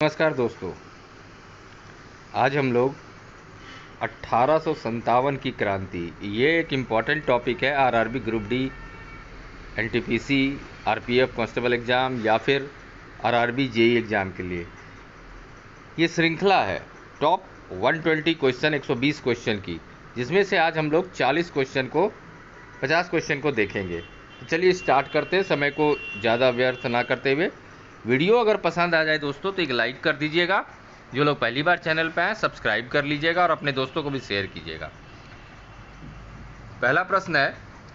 नमस्कार दोस्तों। आज हम लोग 1857 की क्रांति, ये एक इम्पॉर्टेंट टॉपिक है RRB group D, NTPC, RPF constable exam या फिर आरआरबी जेई एग्ज़ाम के लिए। ये श्रृंखला है टॉप 120 क्वेश्चन, 120 क्वेश्चन की, जिसमें से आज हम लोग 50 क्वेश्चन को देखेंगे। तो चलिए स्टार्ट करते हैं, समय को ज़्यादा व्यर्थ ना करते हुए। वीडियो अगर पसंद आ जाए दोस्तों तो एक लाइक कर दीजिएगा। जो लोग पहली बार चैनल पर आए सब्सक्राइब कर लीजिएगा और अपने दोस्तों को भी शेयर कीजिएगा। पहला प्रश्न है,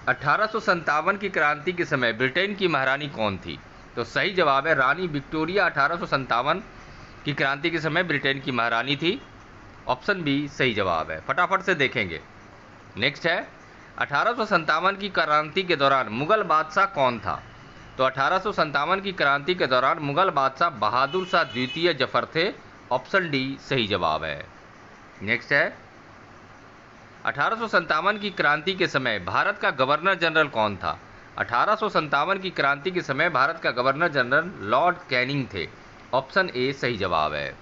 1857 की क्रांति के समय ब्रिटेन की महारानी कौन थी? तो सही जवाब है रानी विक्टोरिया 1857 की क्रांति के समय ब्रिटेन की महारानी थी। ऑप्शन बी सही जवाब है। फटाफट से देखेंगे। नेक्स्ट है, 1857 की क्रांति के दौरान मुगल बादशाह कौन था? तो 1857 की क्रांति के दौरान मुगल बादशाह बहादुर शाह द्वितीय जफर थे। ऑप्शन डी सही जवाब है। नेक्स्ट है, 1857 की क्रांति के समय भारत का गवर्नर जनरल कौन था? 1857 की क्रांति के समय भारत का गवर्नर जनरल लॉर्ड कैनिंग थे। ऑप्शन ए सही जवाब है।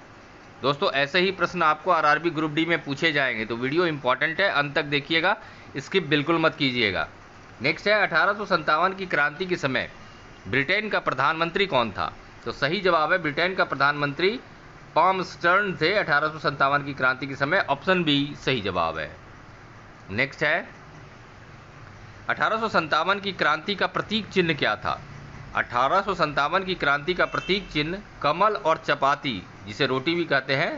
दोस्तों, ऐसे ही प्रश्न आपको आरआरबी ग्रुप डी में पूछे जाएंगे, तो वीडियो इंपॉर्टेंट है, अंत तक देखिएगा, स्किप बिल्कुल मत कीजिएगा। नेक्स्ट है, 1857 की क्रांति के समय ब्रिटेन का प्रधानमंत्री कौन था? तो सही जवाब है ब्रिटेन का प्रधानमंत्री पामस्टर्न थे 1857 की क्रांति के समय। ऑप्शन बी सही जवाब है। नेक्स्ट है, 1857 की क्रांति का प्रतीक चिन्ह क्या था? 1857 की क्रांति का प्रतीक चिन्ह कमल और चपाती, जिसे रोटी भी कहते हैं,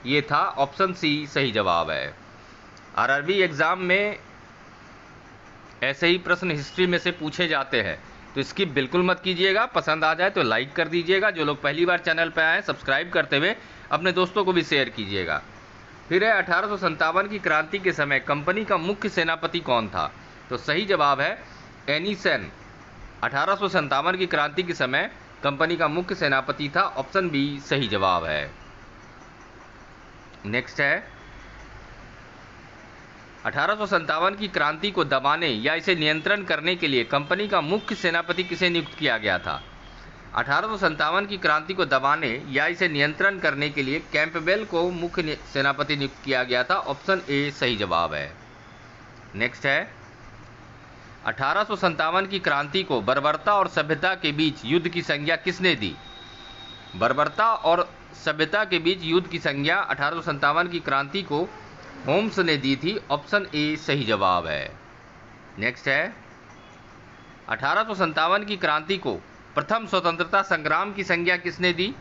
ये था। ऑप्शन सी सही जवाब है। आरआरबी एग्जाम में ऐसे ही प्रश्न हिस्ट्री में से पूछे जाते हैं, तो इसकी बिल्कुल मत कीजिएगा। पसंद आ जाए तो लाइक कर दीजिएगा। जो लोग पहली बार चैनल पर आए सब्सक्राइब करते हुए अपने दोस्तों को भी शेयर कीजिएगा। फिर है, 1857 की क्रांति के समय कंपनी का मुख्य सेनापति कौन था? तो सही जवाब है एनी बेंट। 1857 की क्रांति के समय कंपनी का मुख्य सेनापति था। ऑप्शन बी सही जवाब है। नेक्स्ट है, 1857 की क्रांति को दबाने या इसे नियंत्रण करने के लिए कंपनी का मुख्य सेनापति किसे नियुक्त किया गया था? 1857 की क्रांति को दबाने या इसे नियंत्रण करने के लिए कैंपबेल को मुख्य सेनापति नियुक्त किया गया था। ऑप्शन ए सही जवाब है। नेक्स्ट है, 1857 की क्रांति को बर्बरता और सभ्यता के बीच युद्ध की संज्ञा किसने दी? बर्बरता और सभ्यता के बीच युद्ध की संज्ञा 1857 की क्रांति को होम्स ने दी थी। ऑप्शन ए सही जवाब है। नेक्स्ट है, 1857 की क्रांति को प्रथम स्वतंत्रता संग्राम की संज्ञा किसने दी?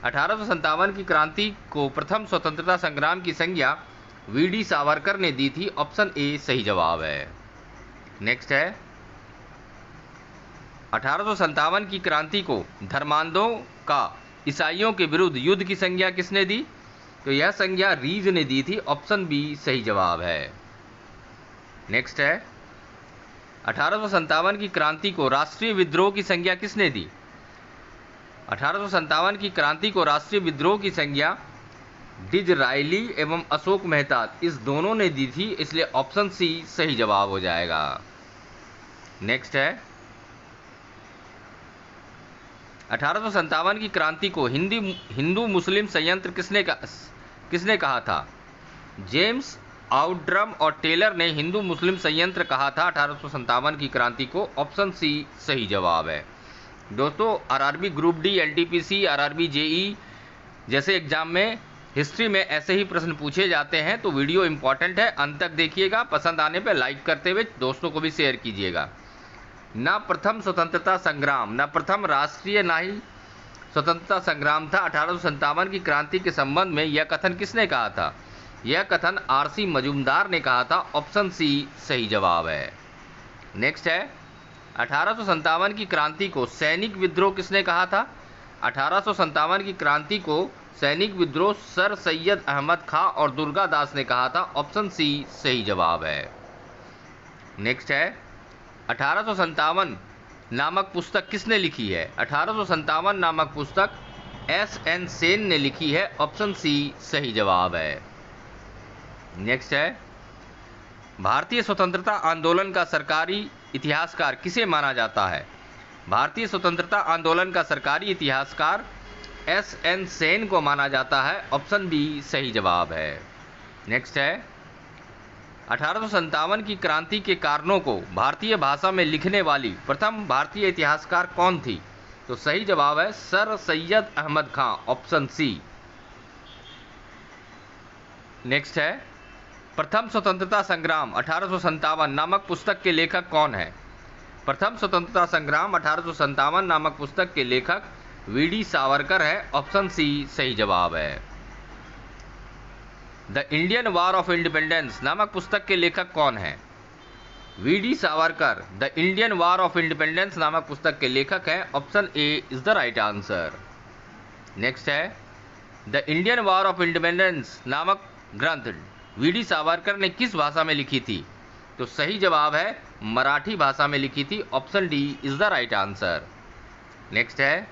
1857 की क्रांति को प्रथम स्वतंत्रता संग्राम की संज्ञा वीडी सावरकर ने दी थी। ऑप्शन ए सही जवाब है। नेक्स्ट है, 1857 की क्रांति को धर्मांधों का ईसाइयों के विरुद्ध युद्ध की संज्ञा किसने दी? तो यह संज्ञा रीज ने दी थी। ऑप्शन बी सही जवाब है। नेक्स्ट है, 1857 की क्रांति को राष्ट्रीय विद्रोह की संज्ञा किसने दी? 1857 की क्रांति को राष्ट्रीय विद्रोह की संज्ञा डिज़रायली एवं अशोक मेहता, इस दोनों ने दी थी, इसलिए ऑप्शन सी सही जवाब हो जाएगा। नेक्स्ट है, 1857 की क्रांति को हिंदू मुस्लिम संयंत्र किसने कहा था? जेम्स आउटड्रम और टेलर ने हिंदू मुस्लिम संयंत्र कहा था 1857 की क्रांति को। ऑप्शन सी सही जवाब है। दोस्तों, RRB group D, NTPC, RRB JE जैसे एग्जाम में हिस्ट्री में ऐसे ही प्रश्न पूछे जाते हैं, तो वीडियो इंपॉर्टेंट है, अंत तक देखिएगा। पसंद आने पर लाइक करते हुए दोस्तों को भी शेयर कीजिएगा। ना प्रथम स्वतंत्रता संग्राम, ना प्रथम राष्ट्रीय, ना ही स्वतंत्रता संग्राम था 1857 की क्रांति के संबंध में, यह कथन किसने कहा था? यह कथन आरसी मजूमदार ने कहा था। ऑप्शन सी सही जवाब है। नेक्स्ट है, 1857 की क्रांति को सैनिक विद्रोह किसने कहा था? 1857 की क्रांति को सैनिक विद्रोह सर सैयद अहमद खां और दुर्गा दास ने कहा था। ऑप्शन सी सही जवाब है। नेक्स्ट है, 1857 नामक पुस्तक किसने लिखी है? 1857 नामक पुस्तक एस.एन. सेन ने लिखी है। ऑप्शन सी सही जवाब है। नेक्स्ट है, भारतीय स्वतंत्रता आंदोलन का सरकारी इतिहासकार किसे माना जाता है? भारतीय स्वतंत्रता आंदोलन का सरकारी इतिहासकार एस.एन. सेन को माना जाता है। ऑप्शन बी सही जवाब है। नेक्स्ट है 1857 की क्रांति के कारणों को भारतीय भाषा में लिखने वाली प्रथम भारतीय इतिहासकार कौन थी? तो सही जवाब है Sir Syed Ahmed Khan. Option C. Next है प्रथम स्वतंत्रता संग्राम 1857 नामक पुस्तक के लेखक कौन है? प्रथम स्वतंत्रता संग्राम 1857 नामक पुस्तक के लेखक वी.डी. सावरकर है। ऑप्शन सी सही जवाब है। The Indian War of Independence नामक पुस्तक के लेखक कौन है? V D. Savarkar the Indian War of Independence नामक पुस्तक के लेखक हैं। Option A is the right answer. Next है the Indian War of Independence नामक ग्रंथ वी.डी. सावरकर ने किस भाषा में लिखी थी? तो सही जवाब है मराठी भाषा में लिखी थी। Option D is the right answer. Next है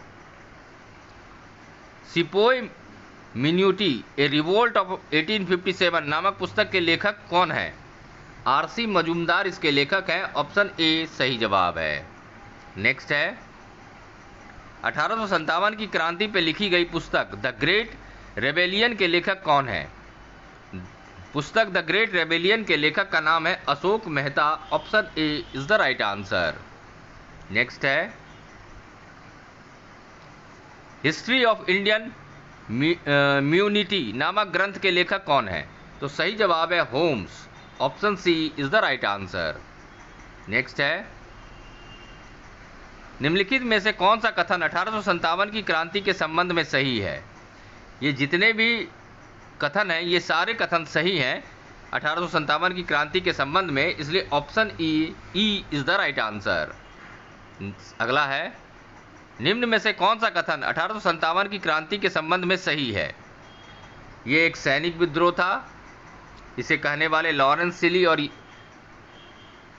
सिपोय मिन्यूटी ए रिवोल्ट ऑफ 1857 नामक पुस्तक के लेखक कौन है? आर.सी. मजूमदार इसके लेखक हैं। ऑप्शन ए सही जवाब है। नेक्स्ट है 1857 की क्रांति पर लिखी गई पुस्तक द ग्रेट रेबेलियन के लेखक कौन है? पुस्तक द ग्रेट रेबेलियन के लेखक का नाम है Ashok Mehta. Option A is the right answer. Next है हिस्ट्री ऑफ इंडियन म्यूनिटी नामक ग्रंथ के लेखक कौन है? तो सही जवाब है Holmes. Option C is the right answer. Next है निम्नलिखित में से कौन सा कथन 1857 की क्रांति के संबंध में सही है? ये जितने भी कथन है ये सारे कथन सही हैं 1857 की क्रांति के संबंध में, इसलिए option E is the right answer. अगला है निम्न में से कौन सा कथन 1857 की क्रांति के संबंध में सही है? ये एक सैनिक विद्रोह था, इसे कहने वाले लॉरेंस सिली और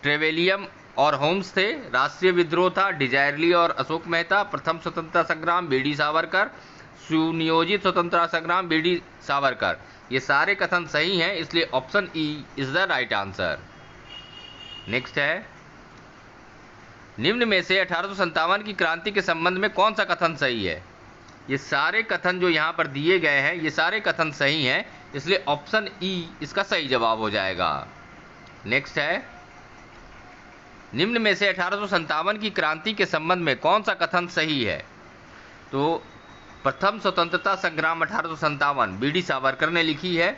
ट्रेवेलियम और होम्स थे। राष्ट्रीय विद्रोह था डिजायरली और अशोक मेहता। प्रथम स्वतंत्रता संग्राम वी.डी. सावरकर। सुनियोजित स्वतंत्रता संग्राम वी.डी. सावरकर। ये सारे कथन सही हैं, इसलिए option E is the right answer. Next है निम्न में से 1857 की क्रांति के संबंध में कौन सा कथन सही है? ये सारे कथन जो यहाँ पर दिए गए हैं ये सारे कथन सही हैं, इसलिए ऑप्शन ई इसका सही जवाब हो जाएगा। नेक्स्ट है निम्न में से 1857 की क्रांति के संबंध में कौन सा कथन सही है? तो प्रथम स्वतंत्रता संग्राम 1857 वी.डी. सावरकर ने लिखी है।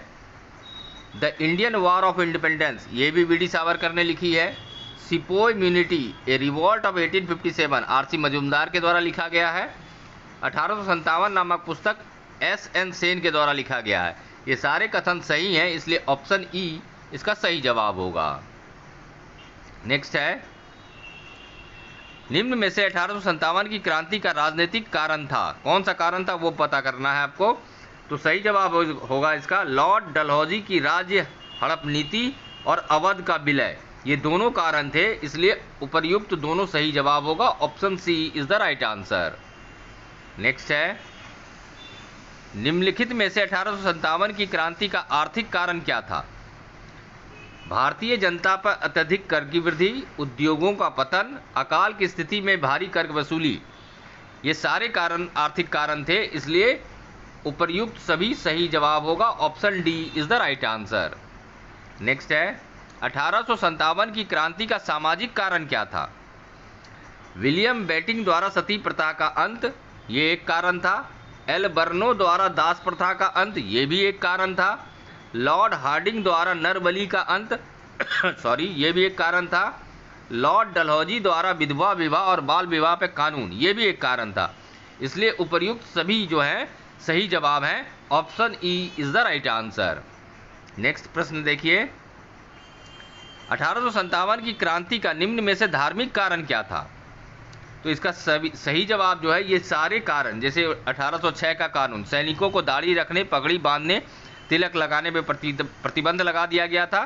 The Indian War of Independence ये भी वी.डी. सावरकर ने लिखी है। Sepoy Mutiny a Revolt of 1857 R C. Majumdar के द्वारा लिखा गया है। 1857 नामक पुस्तक एस.एन. सेन के द्वारा लिखा गया है। ये सारे कथन सही हैं, इसलिए ऑप्शन ई इसका सही जवाब होगा। नेक्स्ट है निम्न में से 1857 की क्रांति का राजनीतिक कारण था, कौन सा कारण था वो पता करना है आपको। तो सही जवाब होगा इसका लॉर्ड डलहौजी की राज्य हड़प नीति और अवध का विलय, ये दोनों कारण थे, इसलिए उपर्युक्त दोनों सही जवाब होगा। Option C is the right answer. Next है निम्नलिखित में से 1857 की क्रांति का आर्थिक कारण क्या था? भारतीय जनता पर अत्यधिक कर की वृद्धि, उद्योगों का पतन, अकाल की स्थिति में भारी कर वसूली, ये सारे कारण आर्थिक कारण थे, इसलिए उपर्युक्त सभी सही जवाब होगा। Option D is the right answer. Next है 1857 की क्रांति का सामाजिक कारण क्या था? विलियम बेटिंग द्वारा सती प्रथा का अंत, ये एक कारण था। एल बर्नो द्वारा दास प्रथा का अंत, ये भी एक कारण था। लॉर्ड हार्डिंग द्वारा नरबली का अंत ये भी एक कारण था। लॉर्ड डलहौजी द्वारा विधवा विवाह और बाल विवाह पे कानून, ये भी एक कारण था, इसलिए उपर्युक्त सभी जो हैं सही जवाब हैं। Option E is the right answer. Next प्रश्न देखिए 1857 की क्रांति का निम्न में से धार्मिक कारण क्या था? तो इसका सही जवाब जो है ये सारे कारण, जैसे 1806 का कानून, सैनिकों को दाढ़ी रखने, पगड़ी बांधने, तिलक लगाने में प्रतिबंध लगा दिया गया था।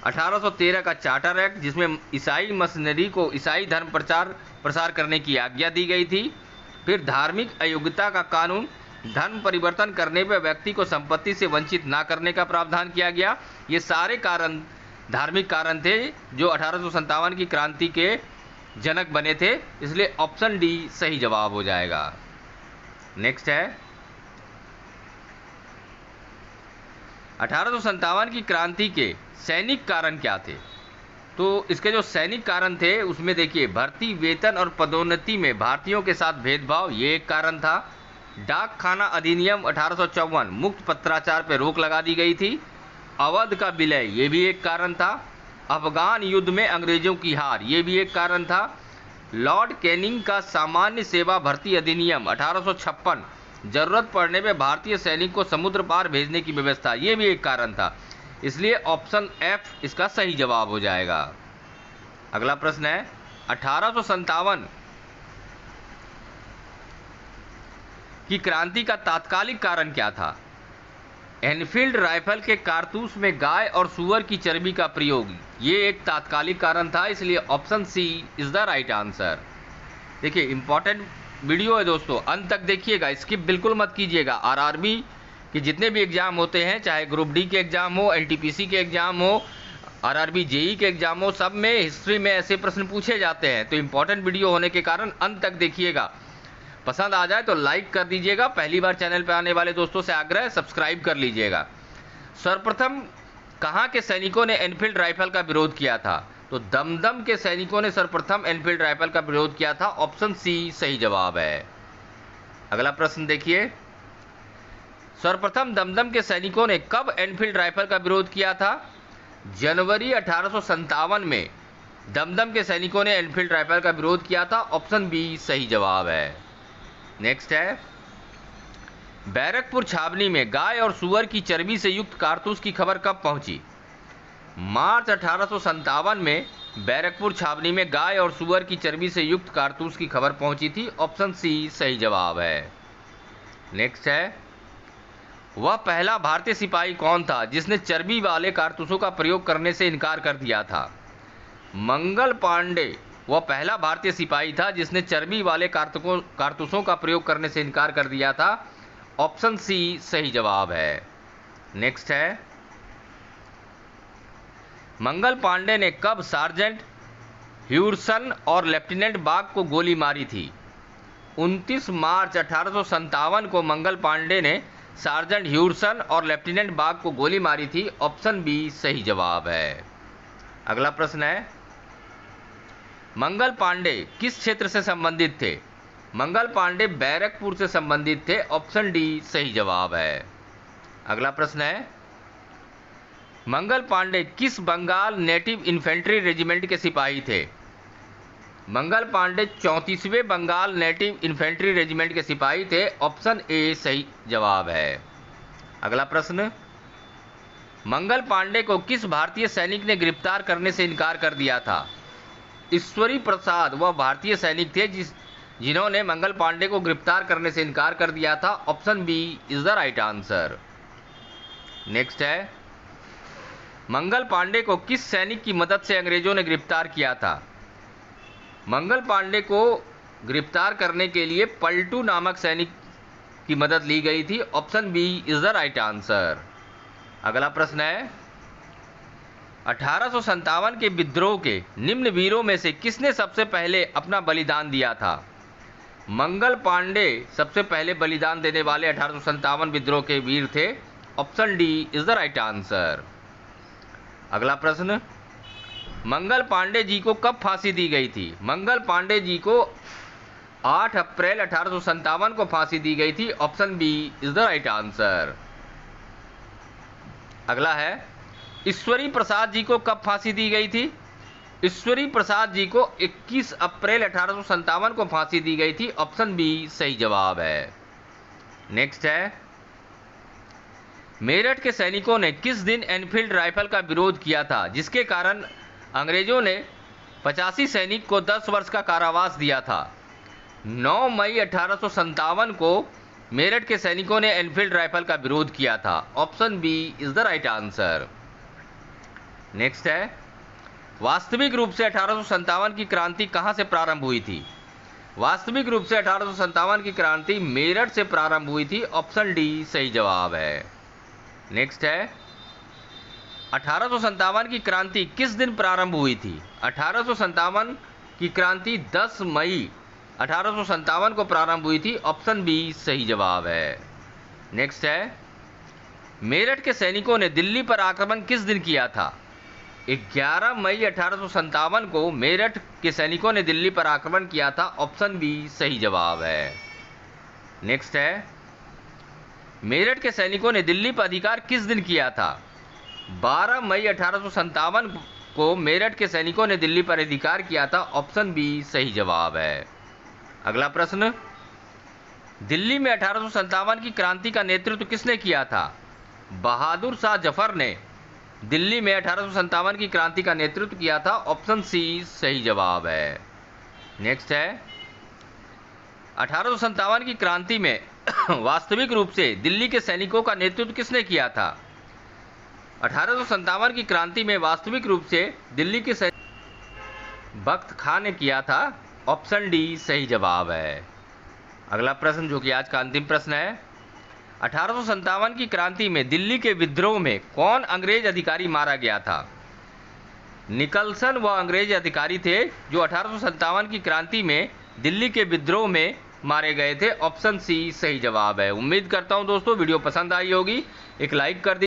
1813 का चार्टर एक्ट, जिसमें ईसाई मशीनरी को ईसाई धर्म प्रसार करने की आज्ञा दी गई थी। फिर धार्मिक अयोग्यता का कानून, धर्म परिवर्तन करने पर व्यक्ति को संपत्ति से वंचित ना करने का प्रावधान किया गया। ये सारे कारण धार्मिक कारण थे जो 1857 की क्रांति के जनक बने थे, इसलिए ऑप्शन डी सही जवाब हो जाएगा। नेक्स्ट है 1857 की क्रांति के सैनिक कारण क्या थे? तो इसके जो सैनिक कारण थे उसमें देखिए, भर्ती, वेतन और पदोन्नति में भारतीयों के साथ भेदभाव, ये एक कारण था। डाक खाना अधिनियम 1854, मुक्त पत्राचार पर रोक लगा दी गई थी। अवध का विलय, ये भी एक कारण था। अफगान युद्ध में अंग्रेजों की हार, ये भी एक कारण था। लॉर्ड कैनिंग का सामान्य सेवा भर्ती अधिनियम 1856, जरूरत पड़ने में भारतीय सैनिक को समुद्र पार भेजने की व्यवस्था, ये भी एक कारण था। इसलिए ऑप्शन एफ इसका सही जवाब हो जाएगा। अगला प्रश्न है 1857 की क्रांति का तात्कालिक कारण क्या था? एनफील्ड राइफल के कारतूस में गाय और सूअर की चर्बी का प्रयोग, ये एक तात्कालिक कारण था। इसलिए option C is the right answer. देखिए, इंपॉर्टेंट वीडियो है दोस्तों, अंत तक देखिएगा, स्किप बिल्कुल मत कीजिएगा। आरआरबी कि जितने भी एग्जाम होते हैं, चाहे ग्रुप डी के एग्जाम हो, एनटीपीसी के एग्जाम हो, आरआरबी जेई के एग्जाम हो, सब में हिस्ट्री में ऐसे प्रश्न पूछे जाते हैं। तो इंपॉर्टेंट वीडियो होने के कारण अंत तक देखिएगा। पसंद आ जाए तो लाइक कर दीजिएगा। पहली बार चैनल पर आने वाले दोस्तों से आग्रह, सब्सक्राइब कर लीजिएगा। सर्वप्रथम कहाँ के सैनिकों ने एनफील्ड राइफल का विरोध किया था? तो दमदम के सैनिकों ने सर्वप्रथम एनफील्ड राइफल का विरोध किया था। ऑप्शन सी सही जवाब है। अगला प्रश्न देखिए, सर्वप्रथम दमदम के सैनिकों ने कब एनफील्ड राइफल का विरोध किया था? जनवरी 1857 में दमदम के सैनिकों ने एनफील्ड राइफल का विरोध किया था। ऑप्शन बी सही जवाब है। नेक्स्ट है, बैरकपुर छावनी में गाय और सुअर की चर्बी से युक्त कारतूस की खबर कब पहुंची? मार्च 1857 में बैरकपुर छावनी में गाय और सुअर की चर्बी से युक्त कारतूस की खबर पहुंची थी। ऑप्शन सी सही जवाब है। नेक्स्ट है, वह पहला भारतीय सिपाही कौन था जिसने चर्बी वाले कारतूसों का प्रयोग करने से इनकार कर दिया था? मंगल पांडे वह पहला भारतीय सिपाही था जिसने चर्बी वाले कारतूसों का प्रयोग करने से इनकार कर दिया था। ऑप्शन सी सही जवाब है। नेक्स्ट है, मंगल पांडे ने कब सार्जेंट ह्यूरसन और लेफ्टिनेंट बाग को गोली मारी थी? 29 मार्च 1857 को मंगल पांडे ने सार्जेंट ह्यूरसन और लेफ्टिनेंट बाग को गोली मारी थी। ऑप्शन बी सही जवाब है। अगला प्रश्न है, मंगल पांडे किस क्षेत्र से संबंधित थे? मंगल पांडे बैरकपुर से संबंधित थे। ऑप्शन डी सही जवाब है। अगला प्रश्न है, मंगल पांडे किस बंगाल नेटिव इन्फेंट्री रेजिमेंट के सिपाही थे? मंगल पांडे 34वें बंगाल नेटिव इन्फेंट्री रेजिमेंट के सिपाही थे। ऑप्शन ए सही जवाब है। अगला प्रश्न, मंगल पांडे को किस भारतीय सैनिक ने गिरफ्तार करने से इनकार कर दिया था? ईश्वरी प्रसाद वह भारतीय सैनिक थे जिन्होंने मंगल पांडे को गिरफ्तार करने से इनकार कर दिया था। Option B is the right answer. Next है, मंगल पांडे को किस सैनिक की मदद से अंग्रेजों ने गिरफ्तार किया था? मंगल पांडे को गिरफ्तार करने के लिए पलटू नामक सैनिक की मदद ली गई थी। Option B is the right answer. अगला प्रश्न है, 1857 के विद्रोह के निम्न वीरों में से किसने सबसे पहले अपना बलिदान दिया था? मंगल पांडे सबसे पहले बलिदान देने वाले 1857 विद्रोह के वीर थे। Option D is the right answer. अगला प्रश्न, मंगल पांडे जी को कब फांसी दी गई थी? मंगल पांडे जी को 8 अप्रैल 1857 को फांसी दी गई थी। Option B is the right answer. अगला है, ईश्वरी प्रसाद जी को कब फांसी दी गई थी? ईश्वरी प्रसाद जी को 21 अप्रैल 1857 को फांसी दी गई थी। ऑप्शन बी सही जवाब है। नेक्स्ट है, मेरठ के सैनिकों ने किस दिन एनफील्ड राइफल का विरोध किया था जिसके कारण अंग्रेजों ने 85 सैनिक को 10 वर्ष का कारावास दिया था? 9 मई 1857 को मेरठ के सैनिकों ने एनफील्ड राइफल का विरोध किया था। Option B is the right answer. Next है, वास्तविक रूप से 1857 की क्रांति कहां से प्रारंभ हुई थी? वास्तविक रूप से 1857 की क्रांति मेरठ से प्रारंभ हुई थी। ऑप्शन डी सही जवाब है। नेक्स्ट है, 1857 की क्रांति किस दिन प्रारंभ हुई थी? 1857 की क्रांति 10 मई 1857 को प्रारंभ हुई थी। ऑप्शन बी सही जवाब है। नेक्स्ट है, मेरठ के सैनिकों ने दिल्ली पर आक्रमण किस दिन किया था? 11 मई 1857 को मेरठ के सैनिकों ने दिल्ली पर आक्रमण किया था। ऑप्शन बी सही जवाब है। नेक्स्ट है, मेरठ के सैनिकों ने दिल्ली पर अधिकार किस दिन किया था? 12 मई 1857 को मेरठ के सैनिकों ने दिल्ली पर अधिकार किया था। ऑप्शन बी सही जवाब है। अगला प्रश्न, दिल्ली में 1857 की क्रांति का नेतृत्व किसने किया था? बहादुर शाह जफर ने दिल्ली में 1857 की क्रांति का नेतृत्व किया था। ऑप्शन सी सही जवाब है। नेक्स्ट है, 1857 की क्रांति में वास्तविक रूप से दिल्ली के सैनिकों का नेतृत्व किसने किया था? 1857 की क्रांति में वास्तविक रूप से दिल्ली के बख्त खां ने किया था। ऑप्शन डी सही जवाब है। अगला प्रश्न जो कि आज का अंतिम प्रश्न है, 1857 की क्रांति में दिल्ली के विद्रोह में कौन अंग्रेज अधिकारी मारा गया था? निकलसन वह अंग्रेज अधिकारी थे जो 1857 की क्रांति में दिल्ली के विद्रोह में मारे गए थे। ऑप्शन सी सही जवाब है। उम्मीद करता हूं दोस्तों वीडियो पसंद आई होगी। एक लाइक कर दीजिए।